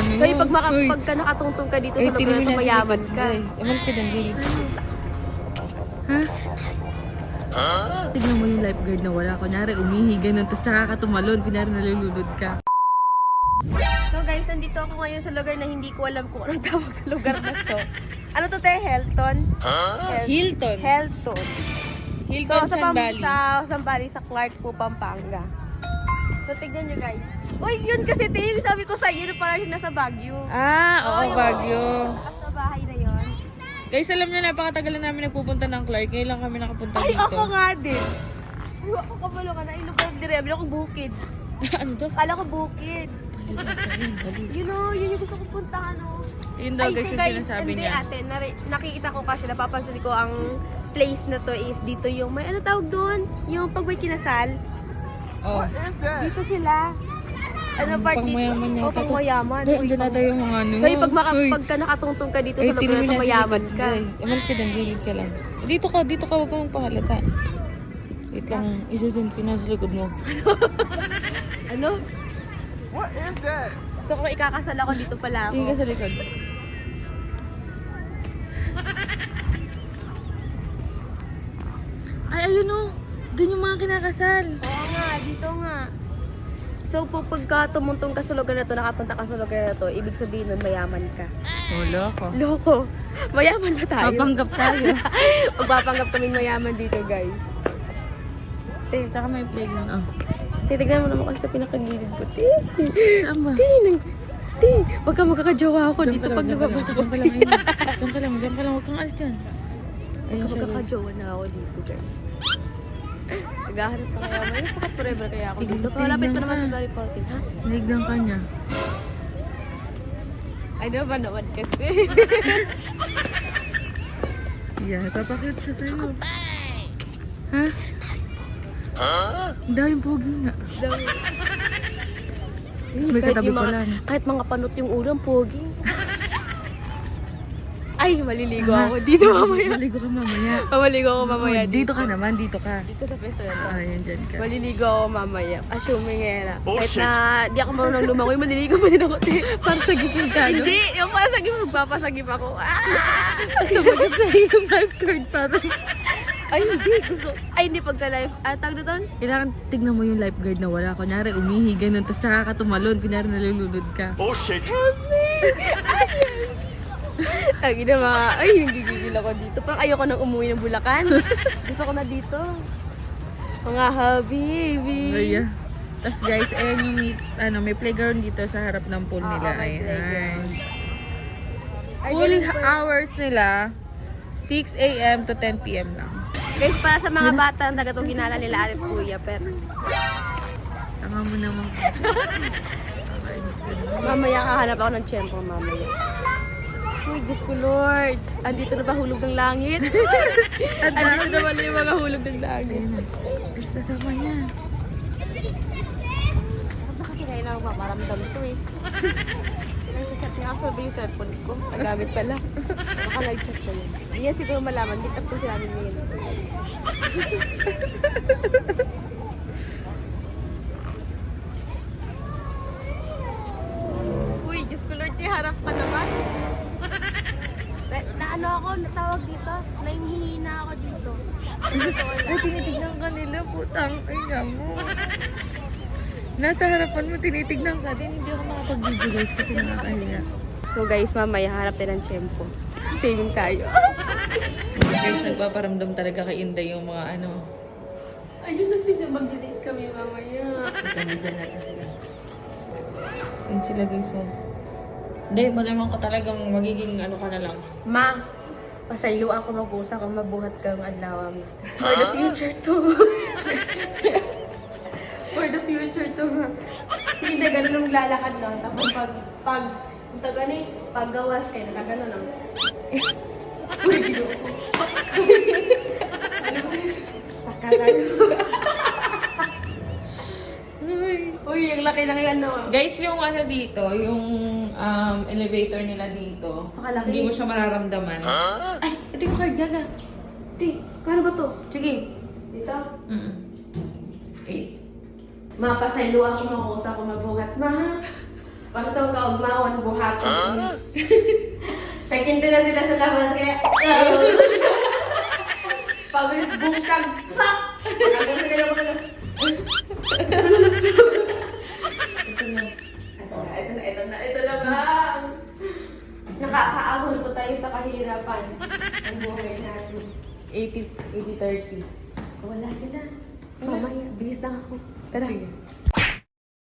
mo. Hoy, pagka nakatungtong ka dito sa lugar na ito, mayaman ka. Umalis ka dyan, Gil. Ha? Tignan mo yung lifeguard na wala. Kunyari, umihi, ganun. Tapos saka ka tumalon. Kunyari, nalulunod ka. So guys, nandito ako ngayon sa lugar na hindi ko alam kung anong tawag sa lugar na to. Ano to, te? Helton? Hilton. Helton. Hilton, So, Sambali. sa Sambali, sa Clark po, Pampanga. So, tignan nyo guys. Uy, yun kasi, te, yung sabi ko sa iyo, parang yung nasa Baguio. Ah, oo, yung Baguio. Sa bahay na yun. Guys, alam nyo, napakatagal na namin nagpupunta ng Clark. Ngayon lang kami nakapunta Ay, dito. ako nga din. Uy, ako kabalo ka na. Ay, lugar dire. Bila ko bukid. Ano to? Kala ko bukid. Baliw. You know, yun yung gusto kong puntahan, oh. Yun daw, guys, yung sinasabi hindi niya. ate, nakikita ko kasi, napapansin ko ang place na to is dito yung, may ano tawag doon? Yung pag may kinasal, Oh. dito sila. Ano part dito? Pangmayaman Oh, yata to. pangmayaman. Dahil andyan natin yung mga ano. Hoy, pagka nakatungtong ka dito sa lugar na ito, mayaman ka. Umalis ka dyan, gilid ka lang. Dito ka, huwag ka magpahalata. Wait lang, isusun pinasa likod mo. Ano? What is that? So kung ikakasal ako, dito pala Tingin ka ako. sa likod. Ay, ayun o. Doon yung mga kinakasal. Oo nga, dito nga. So, pagka tumuntong ka sa lugar na to, nakapunta ka sa lugar na to, ibig sabihin nun, mayaman ka. Wala ko. Loko. Mayaman ba tayo? Papanggap tayo. Magpapanggap kaming mayaman dito, guys. Saka may playground. Oh. Titignan mo naman kasi sa pinakagilid ko. Saan ba? Wag ka magkakajowa ako Diyan dito ka lang, pag diyan ka lang. lumabas ako. Diyan ka lang, ayun. Diyan ka lang. Huwag kang alis dyan. Wag Ayun ka siya, guys. magkakajowa na ako dito, guys. Naghahanap pa kaya. May napaka-forever kaya ako dito. Tinignan Kalapit pa naman ka. February 14, ha? Tinignan ka niya. Ay, di ba naman kasi? Yeah, papakit siya sa'yo. Ha? Ang daming pogi nga. May katabi pala, no? Kahit mga panot yung ulo, ang pogi. Ay, maliligo Aha. ako dito mamaya. Maligo ka mamaya. Maliligo ako mamaya Oh, dito ka naman, dito ka. Dito sa pesto na to. Ayan, dyan ka. Maliligo ako mamaya. Assuming ngayon na. Oh, Kahit shit. na di ako marunong lumangoy, maliligo pa din ako. Parang sagipin ka, no? Hindi! Yung pasagip, magpapasagip ako. Ah! Sumagot sa'yo yung lifeguard parang. Ay, hindi. Gusto. Ay, hindi pagka-life. Tag na doon? Kailangan tignan mo yung lifeguard na wala. Kunyari, umihi, ganun. Tapos saka ka tumalon. Kunyari, nalulunod ka. Oh shit. Help me! Ay, na mga, ay, hindi gigil ako dito. Parang ayoko nang umuwi ng Bulacan. Gusto ko na dito. Mga hubby, baby. Kaya. Tapos guys, ayan yung may playground dito sa harap ng pool Oo, nila. may Ayan. playground. Ay, Pool ganun pa. hours nila, 6 a.m. to 10 p.m. lang. Guys, para sa mga bata, ang taga itong ginala nila at kuya, pero Tanga mo naman. Kakainis ka naman. mamaya kahanap ako ng tiyempo mamaya. Uy, Diyos ko Lord. Andito na ba hulog ng langit? Andito na ba yung mga hulog ng langit? Ayan na. Gusto kasama niya. Bakit na kasi ngayon ako maparamdam to eh. Ay, chat nga ako ba yung cellphone ko? Nagamit pala. Baka nag-chat ko yun. Ayan, siguro malaman. Meet up ko sila namin ngayon. Uy, Diyos ko Lord, harap ka naman. Na ano ako, natawag dito? Nahihina ako dito. Ay, tinitignan ka nila, putang. Ay, mo. Nasa harapan mo, tinitignan ka din. Hindi ako makapag-video guys kasi nakakahiya. So guys, mamaya harap tayo ng tiyempo. Saving tayo. Guys, nagpaparamdam talaga kay Inday yung mga ano. Ayun na sila, mag-date kami mamaya. Pagkamigyan natin sila. Yun sila guys, oh. Hindi, malaman ko talagang magiging ano ka na lang. Ma, pasayloan ko magpusa kung mabuhat kang adlaw mo. For the future to. For the future to, ma. Kasi hindi, ganun ang lalakad no. Tapos kung tagani, paggawas kayo, nakaganon no. Uy, ginoo ko. Saka tayo. Uy, yung laki ng ano. Guys, yung ano dito, yung elevator nila dito, Napakalaki. hindi mo siya mararamdaman. Ay, ito yung card, Gaga. Ti, paano ba to? Sige. Dito? Okay. Mapasaylo ako makusa ko mabuhat, ma. Para sa kaugmawan, buhaton. Nagkinti na sila sa labas, kaya... Pabilis bungkag. Fuck! Hanggang sila naman na. Ito na bang? Nakakaahon po tayo sa kahirapan. Ang buhay natin. 80-30. Wala sila. Mamaya, bilis lang ako. Tara. Sige.